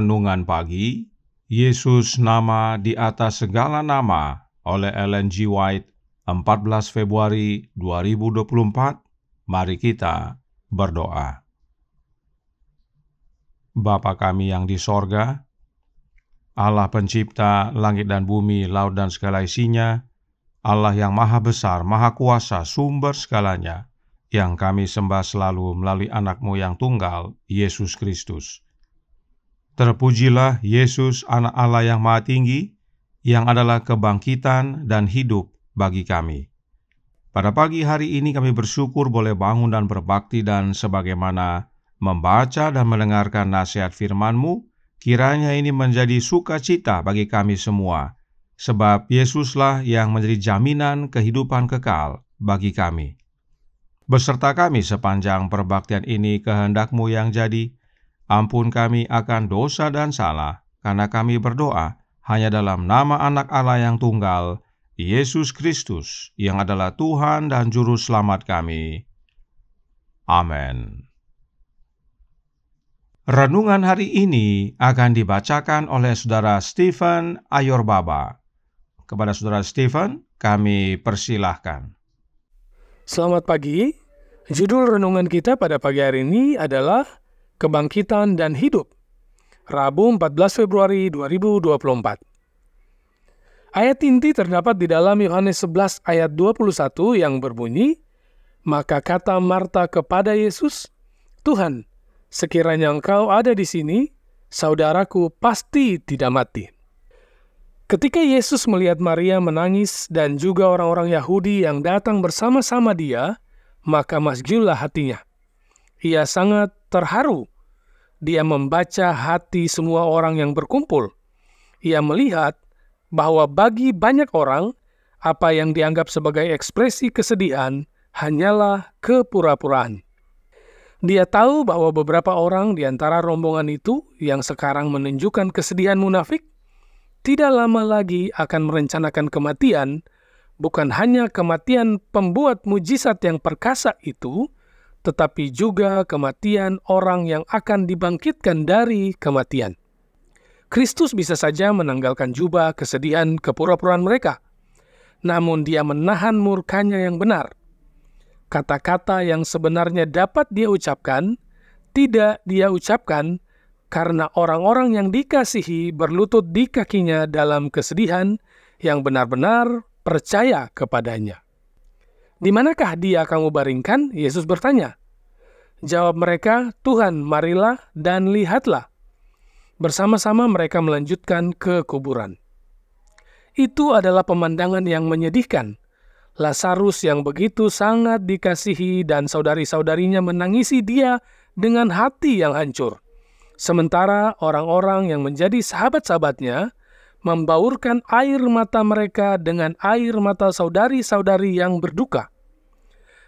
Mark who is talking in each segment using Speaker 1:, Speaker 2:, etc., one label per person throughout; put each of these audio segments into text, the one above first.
Speaker 1: Renungan Pagi, Yesus Nama di Atas Segala Nama oleh Ellen G. White, 14 Februari 2024. Mari kita berdoa. Bapa kami yang di sorga, Allah pencipta langit dan bumi, laut dan segala isinya, Allah yang maha besar, maha kuasa, sumber segalanya, yang kami sembah selalu melalui anak-Mu yang tunggal, Yesus Kristus. Terpujilah Yesus, anak Allah yang maha tinggi, yang adalah kebangkitan dan hidup bagi kami. Pada pagi hari ini kami bersyukur boleh bangun dan berbakti, dan sebagaimana membaca dan mendengarkan nasihat firman-Mu, kiranya ini menjadi sukacita bagi kami semua, sebab Yesuslah yang menjadi jaminan kehidupan kekal bagi kami. Beserta kami sepanjang perbaktian ini, kehendak-Mu yang jadi. Ampun kami akan dosa dan salah, karena kami berdoa hanya dalam nama anak Allah yang tunggal, Yesus Kristus, yang adalah Tuhan dan Juru Selamat kami. Amin. Renungan hari ini akan dibacakan oleh Saudara Stephen Ayorbaba. Kepada Saudara Stephen, kami persilahkan.
Speaker 2: Selamat pagi. Judul renungan kita pada pagi hari ini adalah Kebangkitan dan Hidup, Rabu 14 Februari 2024. Ayat inti terdapat di dalam Yohanes 11 ayat 21 yang berbunyi, "Maka kata Marta kepada Yesus, 'Tuhan, sekiranya Engkau ada di sini, saudaraku pasti tidak mati.'" Ketika Yesus melihat Maria menangis dan juga orang-orang Yahudi yang datang bersama-sama dia, maka masjidlah hatinya. Ia sangat terharu. Dia membaca hati semua orang yang berkumpul. Ia melihat bahwa bagi banyak orang, apa yang dianggap sebagai ekspresi kesedihan hanyalah kepura-puraan. Dia tahu bahwa beberapa orang di antara rombongan itu yang sekarang menunjukkan kesedihan munafik, tidak lama lagi akan merencanakan kematian, bukan hanya kematian pembuat mujizat yang perkasa itu, tetapi juga kematian orang yang akan dibangkitkan dari kematian. Kristus bisa saja menanggalkan jubah kesedihan kepura-puraan mereka, namun Dia menahan murkanya yang benar. Kata-kata yang sebenarnya dapat Dia ucapkan, tidak Dia ucapkan karena orang-orang yang dikasihi berlutut di kakinya dalam kesedihan yang benar-benar percaya kepadanya. "Di manakah dia kamu baringkan?" Yesus bertanya. Jawab mereka, "Tuhan, marilah dan lihatlah." Bersama-sama mereka melanjutkan ke kuburan. Itu adalah pemandangan yang menyedihkan. Lazarus yang begitu sangat dikasihi dan saudari-saudarinya menangisi dia dengan hati yang hancur. Sementara orang-orang yang menjadi sahabat-sahabatnya membaurkan air mata mereka dengan air mata saudari-saudari yang berduka.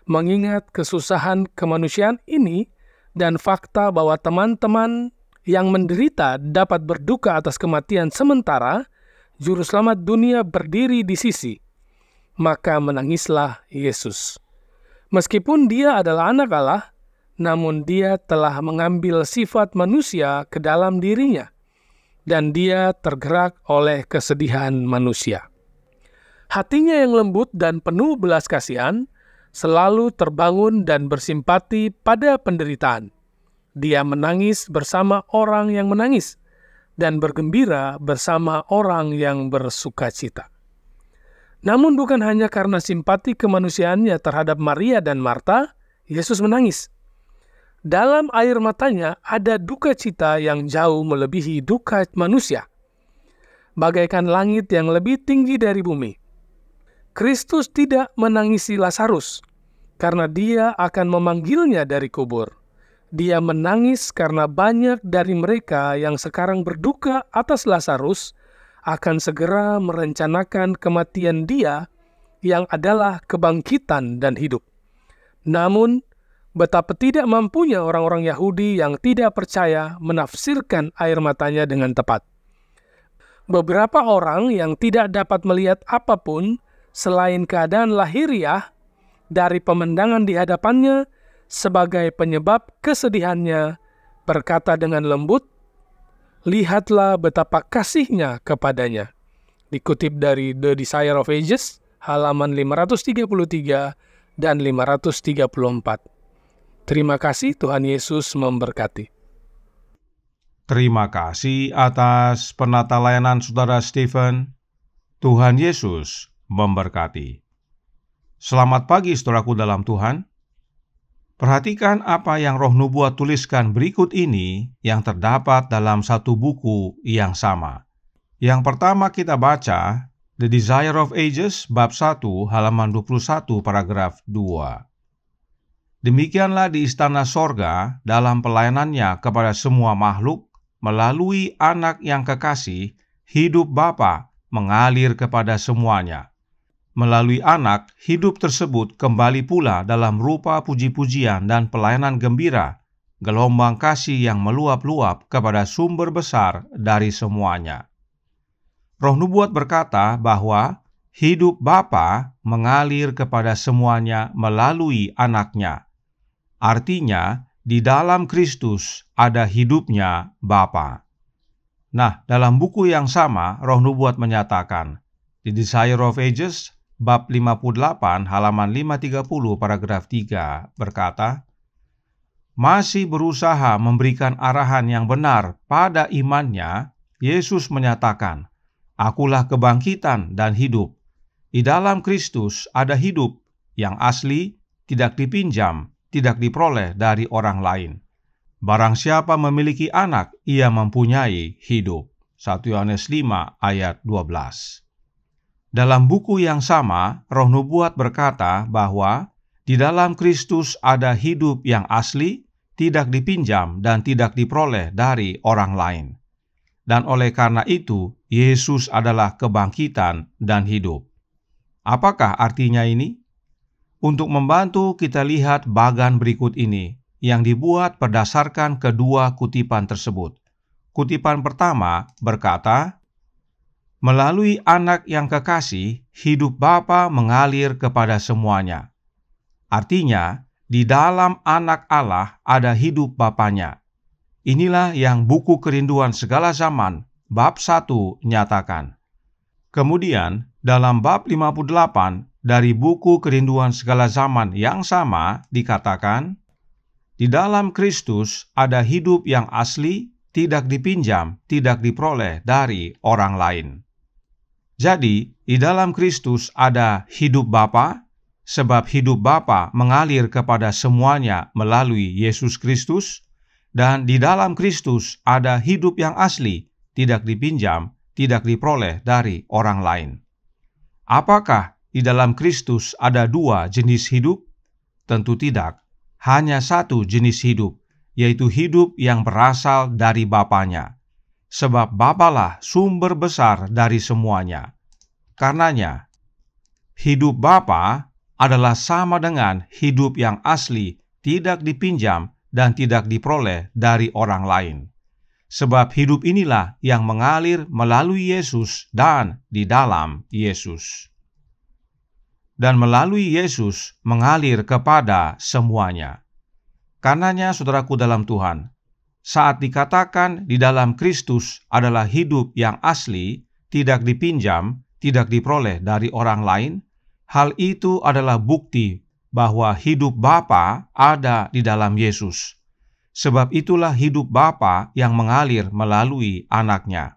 Speaker 2: Mengingat kesusahan kemanusiaan ini dan fakta bahwa teman-teman yang menderita dapat berduka atas kematian sementara Juru Selamat dunia berdiri di sisi, maka menangislah Yesus. Meskipun Dia adalah anak Allah, namun Dia telah mengambil sifat manusia ke dalam dirinya, dan Dia tergerak oleh kesedihan manusia. Hatinya yang lembut dan penuh belas kasihan selalu terbangun dan bersimpati pada penderitaan. Dia menangis bersama orang yang menangis dan bergembira bersama orang yang bersukacita. Namun bukan hanya karena simpati kemanusiaannya terhadap Maria dan Marta, Yesus menangis. Dalam air matanya ada duka cita yang jauh melebihi duka manusia, bagaikan langit yang lebih tinggi dari bumi. Kristus tidak menangisi Lazarus karena Dia akan memanggilnya dari kubur. Dia menangis karena banyak dari mereka yang sekarang berduka atas Lazarus akan segera merencanakan kematian Dia yang adalah kebangkitan dan hidup. Namun, betapa tidak mampunya orang-orang Yahudi yang tidak percaya menafsirkan air matanya dengan tepat. Beberapa orang yang tidak dapat melihat apapun selain keadaan lahiriah dari pemandangan di hadapannya sebagai penyebab kesedihannya, berkata dengan lembut, lihatlah betapa kasih-Nya kepadanya. Dikutip dari The Desire of Ages, halaman 533 dan 534. Terima kasih, Tuhan Yesus memberkati.
Speaker 1: Terima kasih atas penata layanan Saudara Stephen. Tuhan Yesus memberkati. Selamat pagi, saudaraku dalam Tuhan. Perhatikan apa yang Roh Nubuat tuliskan berikut ini yang terdapat dalam satu buku yang sama. Yang pertama kita baca, The Desire of Ages, bab 1, halaman 21, paragraf 2. Demikianlah di istana sorga dalam pelayanannya kepada semua makhluk, melalui Anak yang kekasih, hidup Bapa mengalir kepada semuanya. Melalui Anak, hidup tersebut kembali pula dalam rupa puji-pujian dan pelayanan gembira, gelombang kasih yang meluap-luap kepada sumber besar dari semuanya. Roh Nubuat berkata bahwa hidup Bapa mengalir kepada semuanya melalui Anaknya. Artinya, di dalam Kristus ada hidupnya Bapa. Nah, dalam buku yang sama, Roh Nubuat menyatakan, The Desire of Ages, bab 58, halaman 530, paragraf 3, berkata, masih berusaha memberikan arahan yang benar pada imannya, Yesus menyatakan, Akulah kebangkitan dan hidup. Di dalam Kristus ada hidup yang asli, tidak dipinjam, tidak diperoleh dari orang lain. Barang siapa memiliki Anak, ia mempunyai hidup. 1 Yohanes 5 ayat 12. Dalam buku yang sama, Roh Nubuat berkata bahwa di dalam Kristus ada hidup yang asli, tidak dipinjam dan tidak diperoleh dari orang lain. Dan oleh karena itu, Yesus adalah kebangkitan dan hidup. Apakah artinya ini? Untuk membantu kita lihat bagan berikut ini, yang dibuat berdasarkan kedua kutipan tersebut. Kutipan pertama berkata, melalui Anak yang kekasih, hidup Bapa mengalir kepada semuanya. Artinya, di dalam Anak Allah ada hidup Bapanya. Inilah yang buku Kerinduan Segala Zaman, bab 1 nyatakan. Kemudian, dalam bab 58 dari buku Kerinduan Segala Zaman yang sama dikatakan, di dalam Kristus ada hidup yang asli, tidak dipinjam, tidak diperoleh dari orang lain. Jadi, di dalam Kristus ada hidup Bapa, sebab hidup Bapa mengalir kepada semuanya melalui Yesus Kristus, dan di dalam Kristus ada hidup yang asli, tidak dipinjam, tidak diperoleh dari orang lain. Apakah di dalam Kristus ada dua jenis hidup? Tentu tidak. Hanya satu jenis hidup, yaitu hidup yang berasal dari Bapanya. Sebab Bapalah sumber besar dari semuanya. Karenanya, hidup Bapa adalah sama dengan hidup yang asli, tidak dipinjam, dan tidak diperoleh dari orang lain. Sebab hidup inilah yang mengalir melalui Yesus dan di dalam Yesus. Dan melalui Yesus mengalir kepada semuanya. Karenanya, saudaraku dalam Tuhan, saat dikatakan di dalam Kristus adalah hidup yang asli, tidak dipinjam, tidak diperoleh dari orang lain, hal itu adalah bukti bahwa hidup Bapa ada di dalam Yesus. Sebab itulah hidup Bapa yang mengalir melalui Anaknya.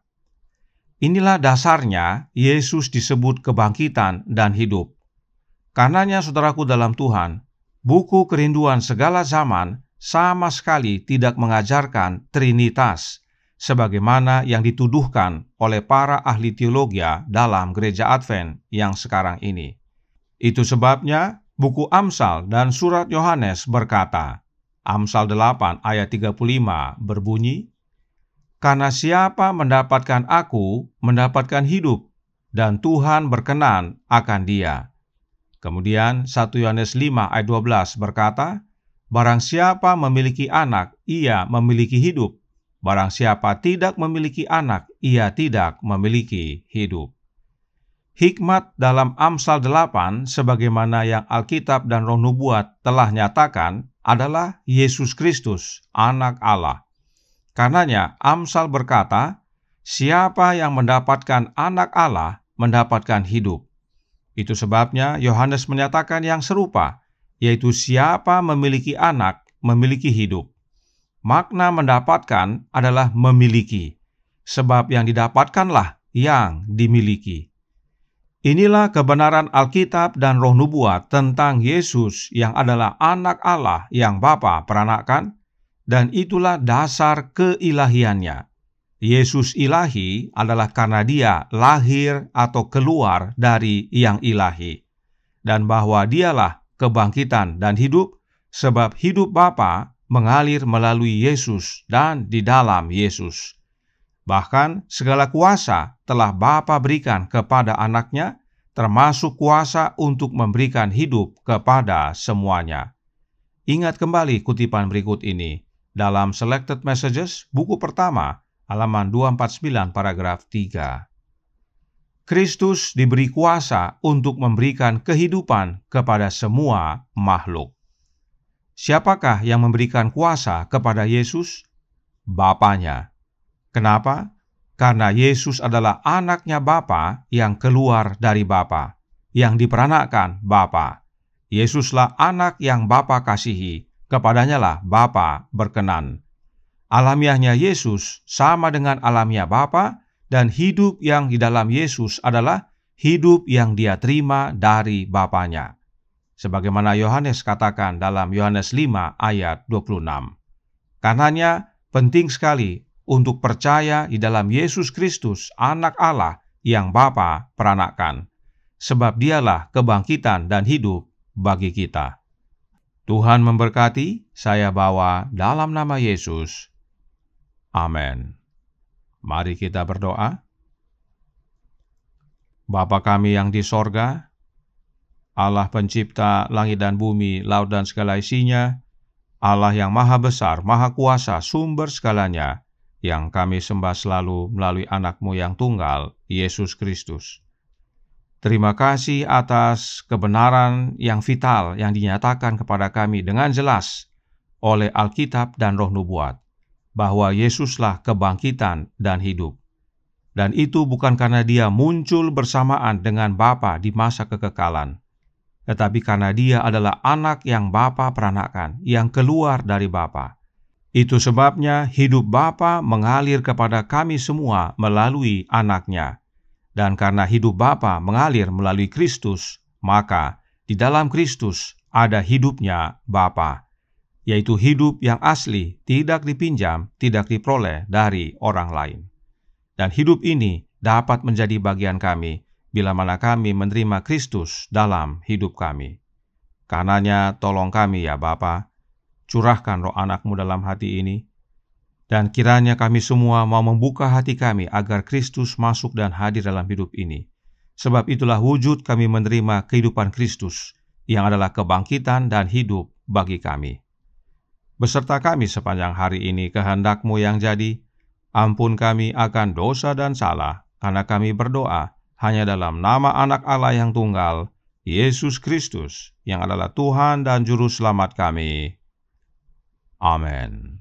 Speaker 1: Inilah dasarnya Yesus disebut kebangkitan dan hidup. Karenanya, saudaraku dalam Tuhan, buku Kerinduan Segala Zaman sama sekali tidak mengajarkan Trinitas, sebagaimana yang dituduhkan oleh para ahli teologi dalam gereja Advent yang sekarang ini. Itu sebabnya buku Amsal dan surat Yohanes berkata, Amsal 8 ayat 35 berbunyi, karena siapa mendapatkan aku, mendapatkan hidup, dan Tuhan berkenan akan dia. Kemudian 1 Yohanes 5 ayat 12 berkata, barang siapa memiliki anak, ia memiliki hidup. Barang siapa tidak memiliki anak, ia tidak memiliki hidup. Hikmat dalam Amsal 8, sebagaimana yang Alkitab dan Roh Nubuat telah nyatakan, adalah Yesus Kristus, Anak Allah. Karenanya Amsal berkata, siapa yang mendapatkan anak Allah mendapatkan hidup. Itu sebabnya Yohanes menyatakan yang serupa, yaitu siapa memiliki anak memiliki hidup. Makna mendapatkan adalah memiliki, sebab yang didapatkanlah yang dimiliki. Inilah kebenaran Alkitab dan Roh Nubuat tentang Yesus yang adalah anak Allah yang Bapa peranakan, dan itulah dasar keilahiannya. Yesus ilahi adalah karena dia lahir atau keluar dari yang ilahi, dan bahwa dialah kebangkitan dan hidup, sebab hidup Bapa mengalir melalui Yesus dan di dalam Yesus. Bahkan segala kuasa telah Bapa berikan kepada anaknya, termasuk kuasa untuk memberikan hidup kepada semuanya. Ingat kembali kutipan berikut ini dalam Selected Messages, buku pertama, halaman 249, paragraf 3. Kristus diberi kuasa untuk memberikan kehidupan kepada semua makhluk. Siapakah yang memberikan kuasa kepada Yesus? Bapanya. Kenapa? Karena Yesus adalah anaknya Bapa yang keluar dari Bapa, yang diperanakkan Bapa. Yesuslah anak yang Bapa kasihi, kepadanya lah Bapa berkenan. Alamiahnya Yesus sama dengan alamiah Bapa, dan hidup yang di dalam Yesus adalah hidup yang dia terima dari Bapanya. Sebagaimana Yohanes katakan dalam Yohanes 5 ayat 26. Karenanya penting sekali untuk percaya di dalam Yesus Kristus, anak Allah yang Bapa peranakkan, sebab dialah kebangkitan dan hidup bagi kita. Tuhan memberkati, saya bawa dalam nama Yesus. Amin. Mari kita berdoa. Bapa kami yang di sorga, Allah pencipta langit dan bumi, laut dan segala isinya, Allah yang maha besar, maha kuasa, sumber segalanya, yang kami sembah selalu melalui anak-Mu yang tunggal, Yesus Kristus. Terima kasih atas kebenaran yang vital yang dinyatakan kepada kami dengan jelas oleh Alkitab dan Roh Nubuat, bahwa Yesuslah kebangkitan dan hidup. Dan itu bukan karena dia muncul bersamaan dengan Bapa di masa kekekalan, tetapi karena dia adalah anak yang Bapa peranakan, yang keluar dari Bapa. Itu sebabnya hidup Bapa mengalir kepada kami semua melalui anaknya. Dan karena hidup Bapa mengalir melalui Kristus, maka di dalam Kristus ada hidupnya Bapa, yaitu hidup yang asli, tidak dipinjam, tidak diperoleh dari orang lain. Dan hidup ini dapat menjadi bagian kami bila mana kami menerima Kristus dalam hidup kami. Karenanya tolong kami ya Bapa, curahkan roh anak-Mu dalam hati ini, dan kiranya kami semua mau membuka hati kami agar Kristus masuk dan hadir dalam hidup ini. Sebab itulah wujud kami menerima kehidupan Kristus, yang adalah kebangkitan dan hidup bagi kami. Beserta kami sepanjang hari ini kehendak-Mu yang jadi, ampun kami akan dosa dan salah, karena kami berdoa hanya dalam nama anak Allah yang tunggal, Yesus Kristus, yang adalah Tuhan dan Juru Selamat kami. Amin.